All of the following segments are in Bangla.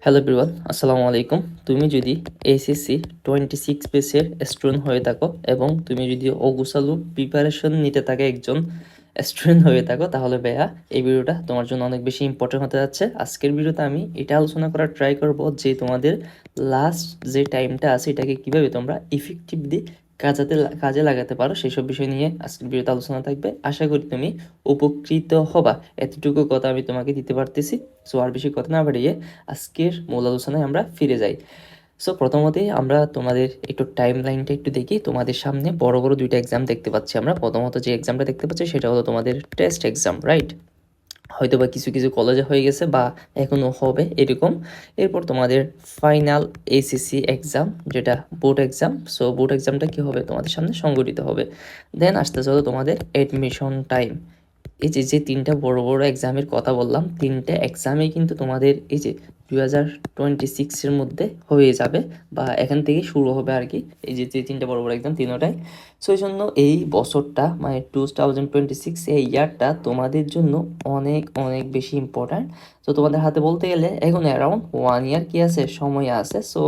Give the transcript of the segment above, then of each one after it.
হ্যালো এভরিওয়ান, আসসালামু আলাইকুম। তুমি যদি এসএসসি 26 বেসের স্টুডেন্ট হয়ে থাকো এবং তুমি যদি অগুছালু প্রিপারেশন নিতে থাকে একজন স্টুডেন্ট হয়ে থাকো, তাহলে ভাইয়া এই ভিডিওটা তোমার জন্য অনেক বেশি ইম্পর্টেন্ট হতে যাচ্ছে। আজকের ভিডিওতে আমি এটা আলোচনা করার ট্রাই করব যে তোমাদের লাস্ট যে টাইমটা আছে এটাকে কীভাবে তোমরা ইফেক্টিভলি কাজে লাগাতে পারো, সেসব বিষয় নিয়ে আজকের ভিডিওতে আলোচনা থাকবে। আশা করি তুমি উপকৃত হবা, এতটুকু কথা আমি তোমাকে দিতে পারতেছি। সো আর বেশি কথা না বাড়িয়ে আজকের মূল আলোচনায় আমরা ফিরে যাই। সো প্রথমতেই আমরা তোমাদের একটু টাইম লাইনটা একটু দেখি। তোমাদের সামনে বড় বড় দুইটা এক্সাম দেখতে পাচ্ছি আমরা। প্রথমত যে এক্সামটা দেখতে পাচ্ছি সেটা হলো তোমাদের টেস্ট এক্সাম, রাইট? হয়তো বা কিছু কিছু কলেজে হয়ে গেছে বা এখনও হবে এরকম। এরপর তোমাদের ফাইনাল এসএসসি এক্সাম, যেটা বোর্ড এক্সাম। সো বোর্ড এক্সামটা কী হবে, তোমাদের সামনে সংগঠিত হবে। দেন আসতে চলো তোমাদের অ্যাডমিশন টাইম। এই যে যে তিনটা বড় বড় এক্সামের কথা বললাম, তিনটে এক্সামেই কিন্তু তোমাদের এই যে 2026-এর মধ্যে হয়ে যাবে বা এখান থেকে শুরু হবে আর কি। এই যে যে তিনটা বড় বড় এক্সাম তিনোটাই। সো এই জন্য এই বছরটা মানে 2026 এই ইয়ারটা তোমাদের জন্য অনেক অনেক বেশি ইম্পর্ট্যান্ট। তো তোমাদের হাতে বলতে গেলে এখন অ্যারাউন্ড 1 ইয়ার কি আছে, সময় আছে। সো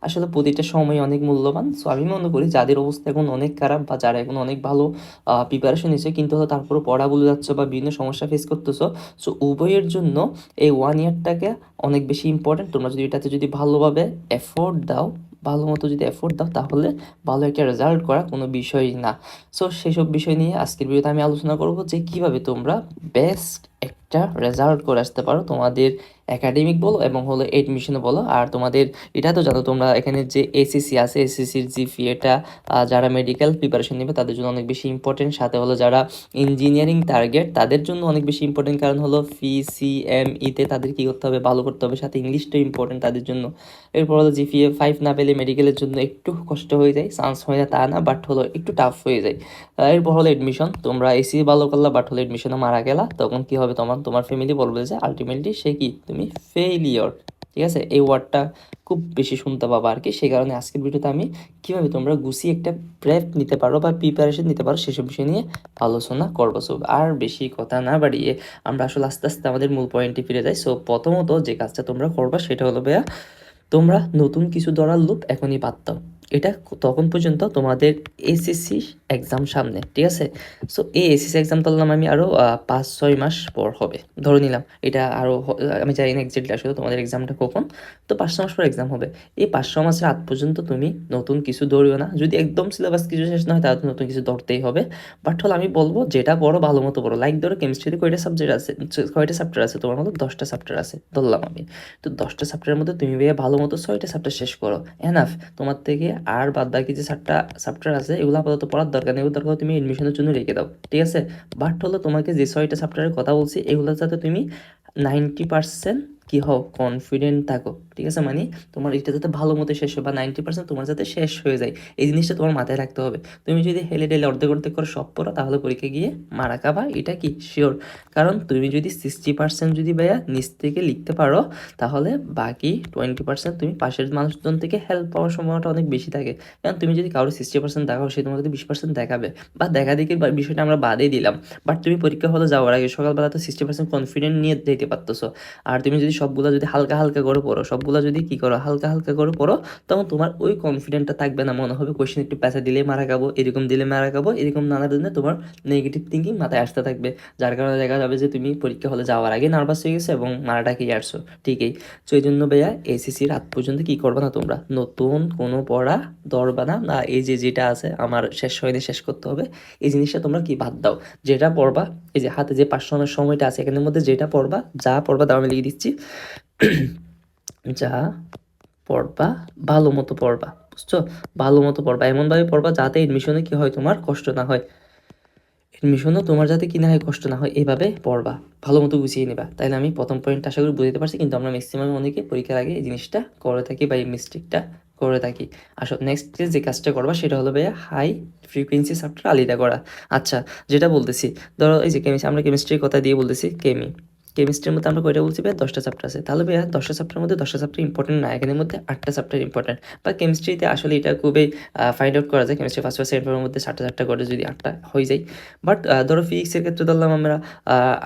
আসলে প্রতিটা সময় অনেক মূল্যবান। সো আমি মনে করি যাদের অবস্থা এখন অনেক খারাপ বা যারা এখন অনেক ভালো প্রিপারেশন নিচ্ছে কিন্তু তারপরে পড়া ভুলে যাচ্ছ বা বিভিন্ন সমস্যা ফেস করতেছো, সো উভয়ের জন্য এই 1 ইয়ারটাকে অনেক বেশি ইম্পর্টেন্ট। তোমরা যদি এটাতে যদি ভালোভাবে এফোর্ট দাও, ভালো মতো যদি এফোর্ট দাও, তাহলে ভালো একটা রেজাল্ট করা কোনো বিষয়ই না। সো সেসব বিষয় নিয়ে আজকের ভিডিওতে আমি আলোচনা করব যে কিভাবে তোমরা বেস্ট একটা রেজাল্ট করে আসতে পারো তোমাদের একাডেমিক বলো এবং হলো এডমিশনে বলো। আর তোমাদের এটা তো জানো তোমরা এখানে যে এসএসসি আছে, এসএসসির জিপিএটা যারা মেডিকেল প্রিপারেশন নেবে তাদের জন্য অনেক বেশি ইম্পর্টেন্ট। সাথে হলো যারা ইঞ্জিনিয়ারিং টার্গেট তাদের জন্য অনেক বেশি ইম্পর্টেন্ট, কারণ হলো পিসিএমইতে তাদের কী করতে হবে, ভালো করতে হবে। সাথে ইংলিশটা ইম্পর্টেন্ট তাদের জন্য। এরপর হলো জিপিএ 5 না পেলে মেডিকেলের জন্য একটু কষ্ট হয়ে যায়, চান্স হয় না তা না, বাট হলো একটু টাফ হয়ে যায়। এরপর হলো এডমিশন, তোমরা এসি ভালো করলা বাট হলো এডমিশনে মারা গেলা, তখন কি হবে, তোমার ফ্যামিলি বলবে যে আলটিমেটলি সে কি, তুমি ফেইলিওর। ঠিক আছে, এই ওয়ার্ডটা খুব বেশি শুনতে পাবা আর কি। সেই কারণে আজকের ভিডিওতে আমি কীভাবে তোমরা গুছিয়ে একটা প্রেপ নিতে পারো বা প্রিপারেশন নিতে পারো সেসব বিষয় নিয়ে আলোচনা করবো। সো আর বেশি কথা না বাড়িয়ে আমরা আসলে আস্তে আস্তে আমাদের মূল পয়েন্টে ফিরে যাই। সো প্রথমত যে কাজটা তোমরা করবা সেটা হলো ভাইয়া, তোমরা নতুন কিছু ধরার লোভ এখনই বাদ দাও। এটা তখন পর্যন্ত তোমাদের এসএসসি এক্সাম সামনে, ঠিক আছে? সো এই এসএসসি এক্সাম ধরলাম আমি আরও 5-6 মাস পর হবে, ধরে নিলাম। এটা আরও আমি জানি না এক্সাক্টলি আসলে তোমাদের এক্সামটা কখন, তো 5-6 মাস পর এক্সাম হবে। এই 5-6 মাসের আগ পর্যন্ত তুমি নতুন কিছু ধরিও না। যদি একদম সিলেবাস কিছু শেষ না হয় তাহলে নতুন কিছু ধরতেই হবে। বাট হলো আমি বলবো যেটা বড় ভালো মতো বড়, লাইক ধরো কেমিস্ট্রিতে কয়টা সাবজেক্ট আছে, কয়টা চ্যাপ্টার আছে, তোমার মতো 10টা চ্যাপ্টার আছে ধরলাম আমি। তো 10টা চ্যাপ্টারের মধ্যে তুমি ভাইয়া ভালো মতো 6টা চ্যাপ্টার শেষ করো, এনাফ। তোমার থেকে আর বাদ বাকি যে 7টা চ্যাপ্টার আছে এগুলো আপাতত পড়ার দরকার নেই, এগুলো দরকার তুমি এডমিশনের জন্য রেখে দাও, ঠিক আছে? বাট হলো তোমাকে যে 6টা চ্যাপ্টারের কথা বলছি এগুলো যাতে তুমি 90% কি হও, কনফিডেন্ট থাকো, ঠিক আছে? মানে তোমার এটা যাতে ভালো মতো শেষ হয় বা 90% তোমার যাতে শেষ হয়ে যায়, এই জিনিসটা তোমার মাথায় রাখতে হবে। তুমি যদি হেলে ডেলে অর্ধেক অর্ধেক করে সব পড়ো তাহলে পরীক্ষা গিয়ে মারা খাবা, এটা কি শিওর। কারণ তুমি যদি 60% যদি ভাইয়া নিচ থেকে লিখতে পারো তাহলে বাকি 20% তুমি পাশের মানুষজন থেকে হেল্প পাওয়ার সম্ভাবনাটা অনেক বেশি থাকে। কারণ তুমি যদি কারো 60% দেখাও, সে তোমাকে 20% দেখাবে। বা দেখা দেখি বিষয়টা আমরা বাদই দিলাম, বাট তুমি পরীক্ষা হলে যাওয়ার আগে সকালবেলা তো 60% কনফিডেন্ট নিয়ে যেতে পারতেছো। আর তুমি যদি সবগুলো যদি হালকা হালকা করে পড়ো, সবগুলো যদি কি করো, হালকা হালকা করে পড়ো, তখন তোমার ওই কনফিডেন্টটা থাকবে না। মনে হবে কোয়েশ্চেন একটু প্যাঁচা দিলেই মারা খাবো, এরকম দিলে মারা খাবো, এরকম নানা ধরনের তোমার নেগেটিভ থিঙ্কিং মাথায় আসতে থাকবে। যার কারণে দেখা যাবে যে তুমি পরীক্ষা হলে যাওয়ার আগে নার্ভাস হয়ে গেছো এবং মারাটা খেয়ে আসছো, ঠিকই। তো এই জন্য ভাইয়া এসএসসি রাত পর্যন্ত কি করবে না, তোমরা নতুন কোনো পড়া ধরবা না। না, এই যে যেটা আছে আমার শেষ হয়নি, শেষ করতে হবে, এই জিনিসটা তোমরা কি বাদ দাও। যেটা পড়বা, এই যে হাতে যে 500 জনের সময়টা আছে এখানের মধ্যে যেটা পড়বা, যা পড়বা দাও আমি লিখে দিচ্ছি। যা পড়বা ভালো মতো পড়বা, বুঝছো? ভালো মতো পড়বা, এমনভাবে পড়বা যাতে এডমিশনে কি হয়, তোমার কষ্ট না হয়। এডমিশনও তোমার যাতে কি না হয়, কষ্ট না হয়, এভাবে পড়বা, ভালো মতো গুছিয়ে নেবা। তাইলে আমি প্রথম পয়েন্ট আশা করি বুঝতে পারছি, কিন্তু আমরা ম্যাক্সিমাম অনেকে পরীক্ষার আগে এই জিনিসটা করে থাকি বা এই মিস্টেকটা করে থাকি। আসলে নেক্সট যে কাজটা করবা সেটা হলো ভাইয়া হাই ফ্রিকোয়েন্সি চ্যাপ্টার আলাদা করা। আচ্ছা, যেটা বলতেছি, ধরো এই যে আমরা কেমিস্ট্রির কথা দিয়ে বলতেছি, কেমিস্ট্রির মধ্যে আমরা কয়টা বলছি ভাইয়া 10টা চ্যাপ্টার আছে, তাহলে ভাইয়া 10টা চ্যাপ্টারের মধ্যে 10টা চ্যাপ্টার ইম্পর্টেন্ট না, এখানের মধ্যে 8টা চ্যাপ্টার ইম্পর্টেন্ট। বা কেমিস্ট্রিতে আসলে এটা খুবই ফাইন্ড আউট করা যায়, কেমিস্ট্রি ফার্স্ট সেকেন্ড পেপারের মধ্যে 7টা চ্যাপ্টার করে যদি 8টা হয়ে যায়। বাট ধরো ফিজিক্সের ক্ষেত্রে ধরলাম আমরা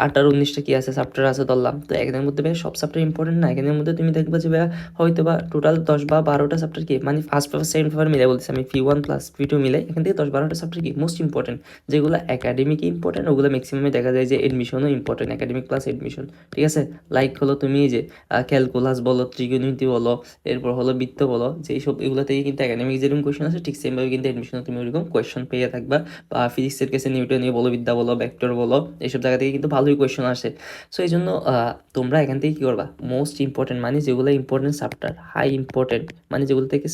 8 আর 19টা কি আছে চ্যাপ্টার আছে ধরলাম, তো এখানের মধ্যে ভাইয়া সব চ্যাপ্টার ইম্পর্টেন্ট না, এখানের মধ্যে তুমি দেখবে যে ভাইয়া হয়তো বা টোটাল 10 বা 12টা চ্যাপ্টার কি মানে ফার্স্ট পেপার সেকেন্ড পেপার মিলে বলছি আমি, P1 প্লাস P2 মিলে এখান থেকে 10-12টা চ্যাপ্টার কি মোস্ট ইম্পর্টেন্ট, যেগুলো একাডেমিক ইম্পর্টেন্ট, ওগুলো ম্যাক্সিমামে দেখা যায় যে এডমিশনও ইম্পর্টেন্ট, একাডেমিক প্লাস এডমিশন, ঠিক আছে। লাইক হলো তুমি যে ক্যালকুলাস বলো, ত্রিকোণমিতি বলো, এরপর হলো বৃত্ত বলো, যেই সব এগুলো থেকে কিন্তু একাডেমিক যেরকম কোয়েশন আছে ঠিক সেমভাবে কিন্তু এডমিশনে তুমি ওরকম কোয়েশন পেয়ে থাকবা। বা ফিজিক্সের কেসে নিউটনীয় বলবিদ্যা বলো, ভেক্টর বলো, এইসব জায়গা থেকে কিন্তু ভালোই কোয়েশন আসে। সো এই জন্য তোমরা এখান থেকে কী করবা, মোস্ট ইম্পর্টেন্ট মানে যেগুলো ইম্পর্টেন্ট চ্যাপ্টার, হাই ইম্পর্টেন্ট মানে যেগুলো থেকে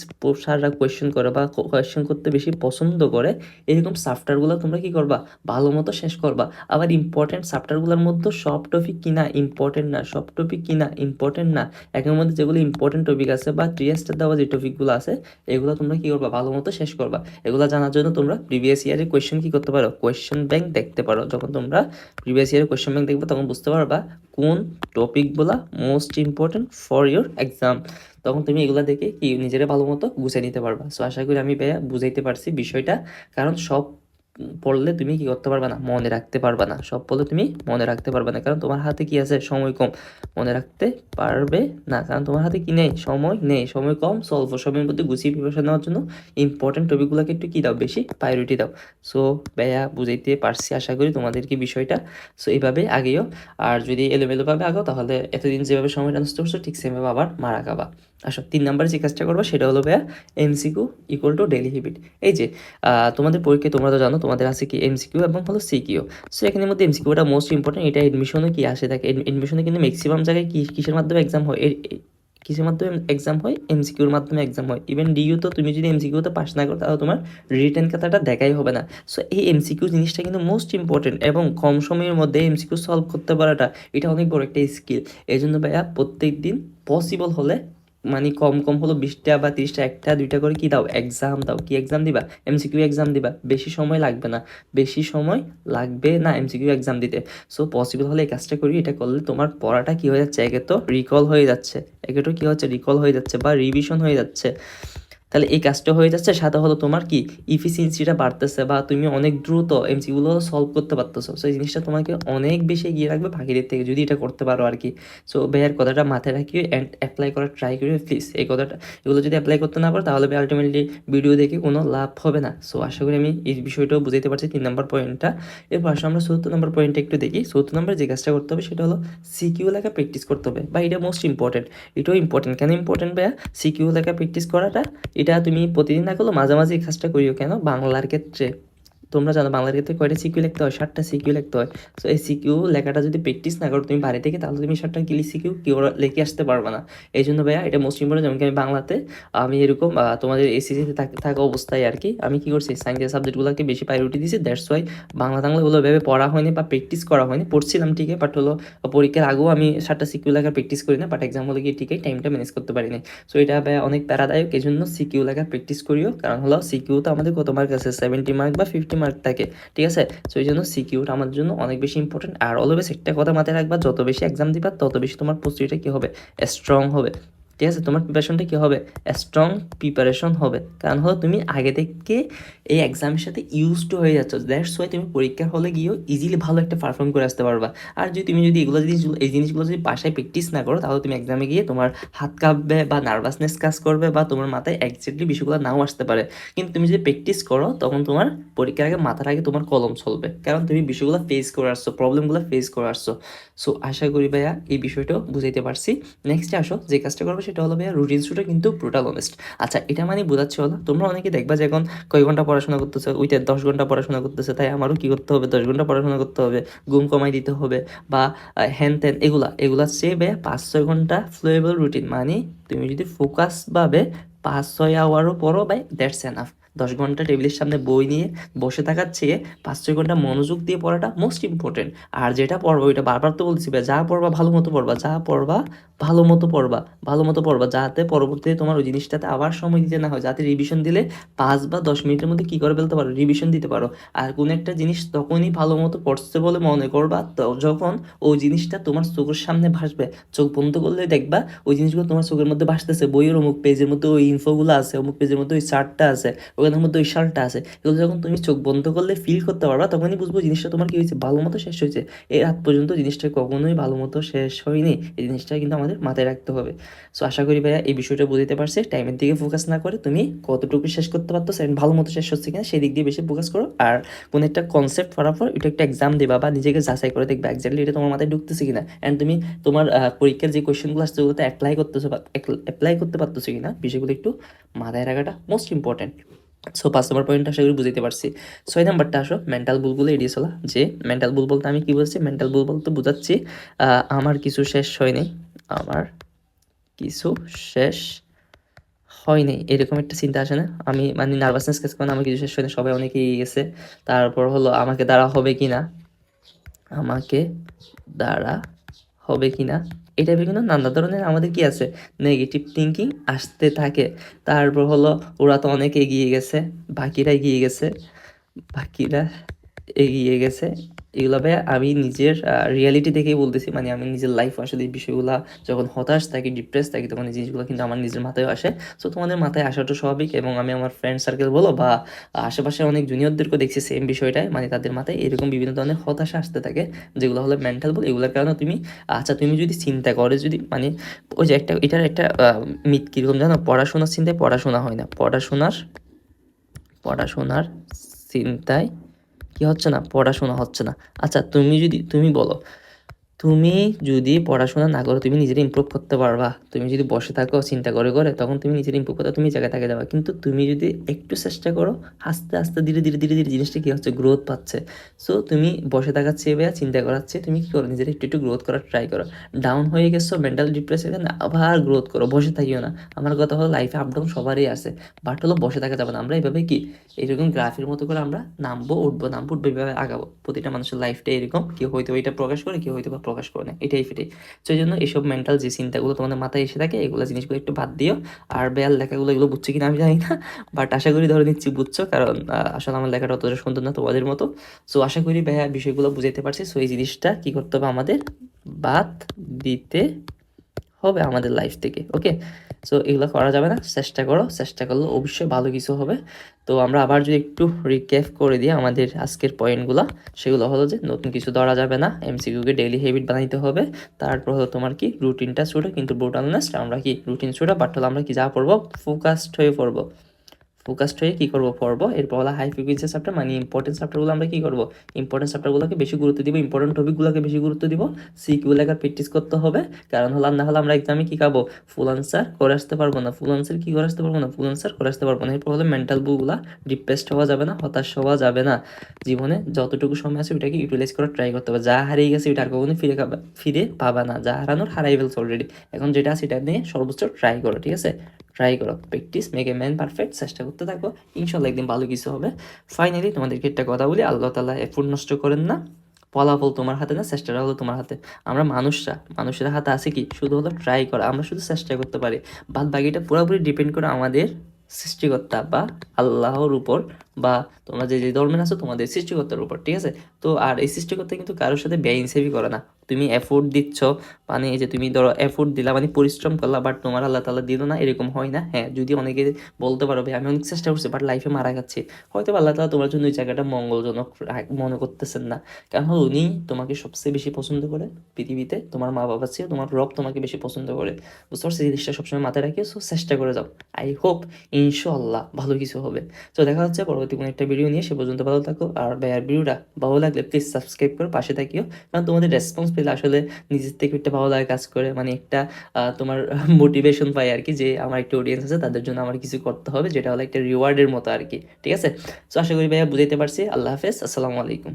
স্যাররা কোয়েশ্চেন করে বা কোয়েশ্চেন করতে বেশি পছন্দ করে, এরকম চ্যাপ্টারগুলো তোমরা কী করবা, ভালো মতো শেষ করবা। আবার ইম্পর্টেন্ট চ্যাপ্টারগুলোর মধ্যে সব টপিক কিনা ইম্পর্টেন্ট না, সব টপিক কিনা ইম্পর্টেন্ট না, একের মধ্যে যেগুলো ইম্পর্টেন্ট টপিক আছে বা টিএসটা দেওয়া যে টপিকগুলো আছে এগুলো তোমরা কী করবা, ভালো মতো শেষ করবা। এগুলো জানার জন্য তোমরা প্রিভিয়াস ইয়ারের কোয়েশ্চেন কী করতে পারো, কোয়েশ্চেন ব্যাংক দেখতে পারো। যখন তোমরা প্রিভিয়াস ইয়ারের কোয়েশ্চেন ব্যাংক দেখবে তখন বুঝতে পারবা কোন টপিকগুলো most important for your exam, তখন তুমি এগুলো দেখে কি নিজেরা ভালো মতো গুছিয়ে নিতে পারবা। সো আশা করি আমি ভাইয়া বুঝাইতে পারছি বিষয়টা, কারণ সব পড়লে তুমি কি করতে পারবে না, মনে রাখতে পারবে না, সব পড়লে তুমি মনে রাখতে পারবে না, কারণ তোমার হাতে কি আছে, সময় কম, মনে রাখতে পারবে না, কারণ তোমার হাতে কি নেই, সময় নেই, সময় কম, স্বল্প সময়ের মধ্যে গুছিয়ে প্রিপারেশন নেওয়ার জন্য ইম্পর্টেন্ট টপিকগুলোকে একটু কী দাও, বেশি প্রায়োরিটি দাও। সো ভাইয়া বুঝাইতে পারছি আশা করি তোমাদেরকে বিষয়টা। সো এইভাবে আগেও, আর যদি এলোমেলোভাবে আগাও তাহলে এতদিন যেভাবে সময়টা নষ্ট করছো ঠিক সেভাবে আবার মারা খাবা। আসো 3 নম্বরে যে কাজটা করবো সেটা হলো ভাইয়া MCQ equal to daily habit. এই যে তোমাদের পরীক্ষায় তোমরা তো জানো তোমাদের আছে কি এমসিকিউ এবং হলো সিকিউ। সো এখানের মধ্যে এমসিকিউটা মোস্ট ইম্পর্টেন্ট, এটা এডমিশনে কি আসে থাকে, এডমিশনে কিন্তু ম্যাক্সিমাম জায়গায় কিসের মাধ্যমে এক্সাম হয়, কিসের মাধ্যমে এক্সাম হয়, এমসিকিউর মাধ্যমে এক্সাম হয়। ইভেন ডিইউ তো তুমি যদি এমসিকিউতে পাস না করো তাহলে তোমার রিটেন খাতাটা দেখাই হবে না। সো এই এমসিকিউ জিনিসটা কিন্তু মোস্ট ইম্পর্টেন্ট, এবং কম সময়ের মধ্যে এমসিকিউ সলভ করতে পারাটা এটা অনেক বড় একটা স্কিল। এই জন্য ভাইয়া প্রত্যেক দিন পসিবল হলে মানে কম কম হলো 20টা বা 30টা 1টা 2টা করে কি দাও, এক্সাম দাও। কি এক্সাম দিবা, এমসিকিউ এক্সাম দিবা। বেশি সময় লাগবে না, বেশি সময় লাগবে না এমসিকিউ এক্সাম দিতে। সো পসিবল হলে এই কাজটা করি, এটা করলে তোমার পড়াটা কি হয়ে যাচ্ছে, একে তো রিকল হয়ে যাচ্ছে, একে তো কি হচ্ছে রিকল হয়ে যাচ্ছে বা রিভিশন হয়ে যাচ্ছে, তাহলে এই কাজটা হয়ে যাচ্ছে, সাথে হলো তোমার কি ইফিসিয়েন্সিটা বাড়তেছে বা তুমি অনেক দ্রুত এমসিগুলো সলভ করতে পারতেছো। সো এই জিনিসটা তোমাকে অনেক বেশি এগিয়ে রাখবে বাকিদের থেকে যদি এটা করতে পারো আর কি। সো ভাইয়ার কথাটা মাথায় রাখিও অ্যান্ড অ্যাপ্লাই করার ট্রাই করিও প্লিজ। এই কথাটা এগুলো যদি অ্যাপ্লাই করতে না পারো তাহলে আলটিমেটলি ভিডিও দেখে কোনো লাভ হবে না। সো আশা করি আমি এই বিষয়টাও বুঝাইতে পারছি 3 নম্বর পয়েন্টটা। এরপর আসলে আমরা 74 নম্বর পয়েন্টটা একটু দেখি। 74 নম্বরে যে কাজটা করতে হবে সেটা হলো সিকিউ লেখা প্র্যাকটিস করতে হবে, বা এটা মোস্ট ইম্পর্টেন্ট। এটাও ইম্পর্টেন্ট, কেন ইম্পর্টেন্ট ভাইয়া, সিকিউ লেখা প্র্যাকটিস করাটা এটা তুমি প্রতিদিন না করলেও মাঝে মাঝে এই কাজটা করিও। কেন, বাংলার ক্ষেত্রে তোমরা জানো বাংলার ক্ষেত্রে কয়টা সিকিউ লিখতে হয়, 7টা সিকিউ লিখতে হয়। সো এই সিকিউ লেখাটা যদি প্র্যাকটিস না করো তুমি বাড়ি থেকে তাহলে তুমি 7টা সিকিউ কি লিখে আসতে পারবে না। এই জন্য ভাইয়া এটা মোস্ট ইম্পর্টেন্ট। যেমন আমি বাংলাতে আমি এরকম তোমাদের এসিসিতে থাকা অবস্থায় আর কি আমি কী করছি, সায়েন্সের সাবজেক্টগুলোকে বেশি প্রায়োরিটি দিয়েছি, দ্যাটস ওয়াই বাংলা টাংলাগুলো ভেবে পড়া হয়নি বা প্র্যাকটিস করা হয়নি। পড়ছিলাম ঠিকই, বাট হলো পরীক্ষার আগেও আমি 7টা সিকিউ লেখার প্র্যাকটিস করি না, বাট এক্সাম হলে গিয়ে ঠিকই টাইমটা ম্যানেজ করতে পারিনি। সো এটা ভাইয়া অনেক প্যারাদায়ক, এই জন্য সিকিউ লেখার প্র্যাকটিস করিও। কারণ হলো সিকিউ তো আমাদের কত মার্ক আছে, 70 মার্ক বা 50 মার্ক থাকে, ঠিক আছে। সো এই জন্য সিকিউটা আমার জন্য অনেক বেশি ইম্পর্টেন্ট। আর অলওয়েজ একটা কথা মাথায় রাখবা, যত বেশি এক্সাম দিবা তত বেশি তোমার প্রস্তুতিটা কী হবে, স্ট্রং হবে, ঠিক আছে। তোমার প্রিপারেশনটা কী হবে, স্ট্রং প্রিপারেশন হবে। কারণ হলো তুমি আগে থেকে এই এক্সামের সাথে ইউজড হয়ে যাচ্ছ, দ্যাটস ওয়াই তুমি পরীক্ষার হলে গিয়েও ইজিলি ভালো একটা পারফর্ম করে আসতে পারবা। আর যদি তুমি যদি এই জিনিসগুলো যদি বাসায় প্র্যাকটিস না করো তাহলে তুমি এক্সামে গিয়ে তোমার হাত কাঁপবে বা নার্ভাসনেস কাজ করবে বা তোমার মাথায় এক্স্যাক্টলি বিষয়গুলো নাও আসতে পারে। কিন্তু তুমি যদি প্র্যাকটিস করো তখন তোমার পরীক্ষার আগে মাথার আগে তোমার কলম চলবে, কারণ তুমি বিষয়গুলো ফেস করে আসছো, প্রবলেমগুলো ফেস করে আসছো। সো আশা করি ভাইয়া এই বিষয়টাও বুঝাইতে পারছি। নেক্সটে আসো যে কাজটা করবো সেটা হলো ভাইয়া রুটিন শুটে কিন্তু ব্রুটাল অনেস্ট। আচ্ছা এটা মানে বোঝাচ্ছি হলো তোমরা অনেকে দেখবা যে এখন কয়েক ঘন্টা পড়াশোনা করতেছে, ওইটা 10 ঘন্টা পড়াশোনা করতেছে, তাই আমারও কী করতে হবে, 10 ঘন্টা পড়াশোনা করতে হবে, ঘুম কমাই দিতে হবে বা হ্যান ত্যান এগুলার চেয়ে ভাইয়া 5-6 ঘন্টা ফ্লোয়েবল রুটিন, মানে তুমি যদি ফোকাসভাবে 5-6 আওয়ারও পড়ো ভাই দ্যাটস এনাফ। 10 ঘন্টা টেবিলের সামনে বই নিয়ে বসে থাকার চেয়ে 5-6 ঘন্টা মনোযোগ দিয়ে পড়াটা মোস্ট ইম্পর্টেন্ট। আর যেটা পড়বা ওইটা বারবার তো বলছি ভাই, যা পড়বা ভালো মতো পড়বা, যা পড়বা ভালো মতো পড়বা, ভালো মতো পড়বা, যাতে পরবর্তীতে তোমার ওই জিনিসটাতে আবার সময় দিতে না হয়, যাতে রিভিশন দিলে 5 বা 10 মিনিটের মধ্যে কী করে ফেলতে পারো, রিভিশন দিতে পারো। আর কোনো একটা জিনিস তখনই ভালো মতো পড়ছে বলে মনে করবা যখন ওই জিনিসটা তোমার চোখের সামনে ভাসবে। চোখ বন্ধ করলে দেখবা ওই জিনিসগুলো তোমার চোখের মধ্যে ভাসতেছে, বইয়ের অমুক পেজের মধ্যে ওই ইনফোগুলো আছে, অমুক পেজের মধ্যে ওই চার্টটা আছে, ওখানের মধ্যে ওই শার্টটা আছে। এগুলো যখন তুমি চোখ বন্ধ করলে ফিল করতে পারবা, তখনই বুঝবো জিনিসটা তোমার কি হয়েছে, ভালো মতো শেষ হয়েছে। এর আগ পর্যন্ত জিনিসটা কখনোই ভালো মতো শেষ হয়নি, এই জিনিসটা কিন্তু আমাদের মাথায় রাখতে হবে। সো আশা করি ভাইয়া এই বিষয়টা বুঝতে পারছি। টাইমের দিকে ফোকাস না করে তুমি কতটুকু শেষ করতে পারতো, ভালো মতো শেষ হচ্ছে কিনা সেই দিক দিয়ে বেশি ফোকাস করো। আর কোনো একটা কনসেপ্ট পড়ার পর এটা একটা এক্সাম দেবা বা নিজেকে যাচাই করে দেখবে এক্স্যাক্টলি এটা তোমার মাথায় ঢুকতেছে কিনা, অ্যান্ড তুমি তোমার পরীক্ষার যে কোয়েশ্চেনগুলো আসছে ওগুলোতে অ্যাপ্লাই করতে পারতেছো কিনা, বিষয়গুলো একটু মাথায় রাখাটা মোস্ট ইম্পর্টেন্ট। সো 5 নম্বর পয়েন্টটা আশা করি বুঝতে পারছি। 6 নম্বরটা আসো মেন্টাল বুলবুলে এড়িয়ে চলা। যে মেন্টাল বুল বলতে আমি কি বলছি, মেন্টাল বুল বলতে বোঝাচ্ছি আমার কিছু শেষ হয়নি, আমার কিছু শেষ হয়নি, এরকম একটা চিন্তা আসে না? আমি মানে নার্ভাসনেস কাজ করে না, আমার কিছু শেষ হয়নি, সবাই অনেকে এগিয়ে গেছে। তারপর হলো আমাকে দ্বারা হবে কি না, আমাকে দ্বারা হবে কি না, এই টাইপের কিন্তু নানা ধরনের আমাদের কি আছে, নেগেটিভ থিঙ্কিং আসতে থাকে। তারপর হলো ওরা তো অনেক এগিয়ে গেছে, বাকিরা এগিয়ে গেছে, বাকিরা এগিয়ে গেছে, এগুলো ভাই আমি নিজের রিয়ালিটি দেখেই বলতেছি। মানে আমি নিজের লাইফ আসলে এই বিষয়গুলো যখন হতাশ থাকি, ডিপ্রেস থাকি, তখন এই জিনিসগুলো কিন্তু আমার নিজের মাথায় আসে। সো তোমাদের মাথায় আসাটা স্বাভাবিক। এবং আমি আমার ফ্রেন্ড সার্কেল বলো বা আশেপাশে অনেক জুনিয়রদেরকেও দেখছি সেম বিষয়টাই, মানে তাদের মাথায় এরকম বিভিন্ন ধরনের হতাশা আসতে থাকে, যেগুলো হলো মেন্টাল বল। এগুলোর কারণে তুমি আচ্ছা তুমি যদি চিন্তা করে, যদি মানে ওই যে একটা এটার একটা মিথ কীরকম জানো, পড়াশোনার চিন্তায় পড়াশোনা হয় না, পড়াশোনার চিন্তায় কি হচ্ছে না, পড়াশোনা হচ্ছে না। আচ্ছা তুমি বলো, তুমি যদি পড়াশোনা না করো তুমি নিজের ইমপ্রুভ করতে পারবা? তুমি যদি বসে থাকো চিন্তা করে করে, তখন তুমি নিজের ইমপ্রুভ করতে তুমি জায়গায় থাকে যাবা। কিন্তু তুমি যদি একটু চেষ্টা করো, আস্তে আস্তে ধীরে ধীরে ধীরে ধীরে জিনিসটা কী হচ্ছে, গ্রোথ পাচ্ছে। সো তুমি বসে থাকার চেয়ে বা চিন্তা করার চেয়ে তুমি কী করো, নিজের একটু একটু গ্রোথ করার ট্রাই করো। ডাউন হয়ে গেছো, মেন্টাল ডিপ্রেশন, আবার গ্রোথ করো, বসে থাকিও না। আমার কথা হলো লাইফে আপ ডাউন সবারই আছে, বাট হলো বসে থাকা যাবে না। আমরা এইভাবে কি এরকম গ্রাফের মতো করে আমরা নামবো উঠবো এইভাবে আগাবো। প্রতিটা মানুষের লাইফটা এরকম, কেউ হয়তো এটা প্রকাশ করে, কেউ হয়তো বা প্রকাশ করে না, এটাই ফিটাই। সেই জন্য এইসব মেন্টাল যে চিন্তাগুলো তোমাদের মাথায় এসে থাকে, এগুলো জিনিসগুলো একটু বাদ দিও। আর বেয়াল লেখাগুলো এগুলো বুঝছো কিনা আমি জানি না, বাট আশা করি ধরে নিচ্ছি বুঝছো, কারণ আসলে আমার লেখাটা অতটা সুন্দর না তোমাদের মতো। সো আশা করি ভাইয়া বিষয়গুলো বুঝাইতে পারছি। সো এই জিনিসটা কী করতে হবে, আমাদের বাদ দিতে হবে আমাদের লাইফ থেকে। ওকে, সো এগুলো করা যাবে না, চেষ্টা করো, চেষ্টা করলে অবশ্যই ভালো কিছু হবে। তো আমরা আবার যদি একটু রিক্যাপ করে দিই আমাদের আজকের পয়েন্টগুলো, সেগুলো হলো যে নতুন কিছু ধরা যাবে না, এমসিকিউকে ডেইলি হ্যাবিট বানাইতে হবে। তারপর হলো তোমার কি রুটিনটা ছোটো কিন্তু ব্রুটালনেস, আমরা কি রুটিন ছোটো, বাট হলো আমরা কি যা পড়বো ফোকাসড হয়ে পড়বো, ফোকাসড হয়ে কী করবো পড়বো। এরপর হলো হাই ফ্রিকুয়েন্সি চ্যাপ্টার, মানে ইম্পর্টেন্ট চ্যাপ্টারগুলো আমরা কী করবো, ইম্পর্টেন্ট চ্যাপ্টারগুলোকে বেশি গুরুত্ব দিব, ইম্পর্টেন্ট টপিকগুলোকে বেশি গুরুত্ব দিব। সিকিউ লেখার প্র্যাকটিস করতে হবে, কারণ হলো না হলে আমরা এক্সামে কী খাবো, ফুল আনসার করে আসতে পারবো না, ফুল আনসার কী করে আসতে পারবো না, ফুল আনসার করে আসতে পারবো না। এরপর হলো মেন্টাল বুকগুলো, ডিপ্রেসড হওয়া যাবে না, হতাশ হওয়া যাবে না। জীবনে যতটুকু সময় আছে ওইটাকে ইউটিলাইজ করার ট্রাই করতে হবে। যা হারিয়ে গেছে ওইটা আর কখনো ফিরে পাবা না, যা হারানোর হারাই ফেলছে অলরেডি। এখন যেটা আছে সেটা নিয়ে সর্বোচ্চ ট্রাই করো, ঠিক আছে? ট্রাই করো, practice make a man perfect, চেষ্টা করতে থাকো, ইনশাল্লাহ একদিন ভালো কিছু হবে। ফাইনালি তোমাদেরকে একটা কথা বলি, আল্লাহ তাআলা এফোর্ট নষ্ট করেন না, ফলাফল তোমার হাতে না, চেষ্টাটা হলো তোমার হাতে। আমরা মানুষের হাতে আছে কি, শুধু হলো ট্রাই করা, আমরা শুধু চেষ্টা করতে পারি। বাদ বাকিটা পুরোপুরি ডিপেন্ড করে আমাদের সৃষ্টিকর্তা বা আল্লাহর উপর, বা তোমরা যে যে ধর্মের আছো তোমাদের সৃষ্টিকর্তার উপর, ঠিক আছে? তো আর এই সৃষ্টিকর্তা কিন্তু কারোর সাথে বেইনসাফি করে না। তুমি এফোর্ট দিচ্ছ, মানে এই যে তুমি ধরো এফোর্ট দিলা, মানে পরিশ্রম করলা, বাট তোমার আল্লাহ তাআলা দিল না, এরকম হয় না। হ্যাঁ, যদি অনেকে বলতে পারো ভাই আমি অনেক চেষ্টা করছি বাট লাইফে মারা যাচ্ছে, হয়তো আল্লাহ তাআলা তোমার জন্য ওই জায়গাটা মঙ্গলজনক মনে করতেছেন না। কারণ উনি তোমাকে সবচেয়ে বেশি পছন্দ করে পৃথিবীতে, তোমার মা বাবা চেয়ে তোমার রব তোমাকে বেশি পছন্দ করে। বুঝতে পারছি, এই জিনিসটা সবসময় মাথায় রাখিও। সো চেষ্টা করে যাও, আই হোপ ইনশাআল্লাহ ভালো কিছু হবে। তো দেখা হচ্ছে পরবর্তী কোনো একটা ভিডিও নিয়ে, সে পর্যন্ত ভালো থাকো। আর ভাইয়ার ভিডিওটা ভালো লাগলে প্লিজ সাবস্ক্রাইব করে পাশে থাকিও, কারণ তোমাদের রেসপন্স পেলে আসলে নিজের থেকে একটা ভালো লাগা কাজ করে, মানে একটা তোমার মোটিভেশন পাই আর কি, যে আমার একটা অডিয়েন্স আছে, তাদের জন্য আমার কিছু করতে হবে, যেটা হলো একটা রিওয়ার্ডের মতো আর কি, ঠিক আছে? সো আশা করি ভাইয়া বুঝাইতে পারছি। আল্লাহ হাফেজ, আসসালামু আলাইকুম।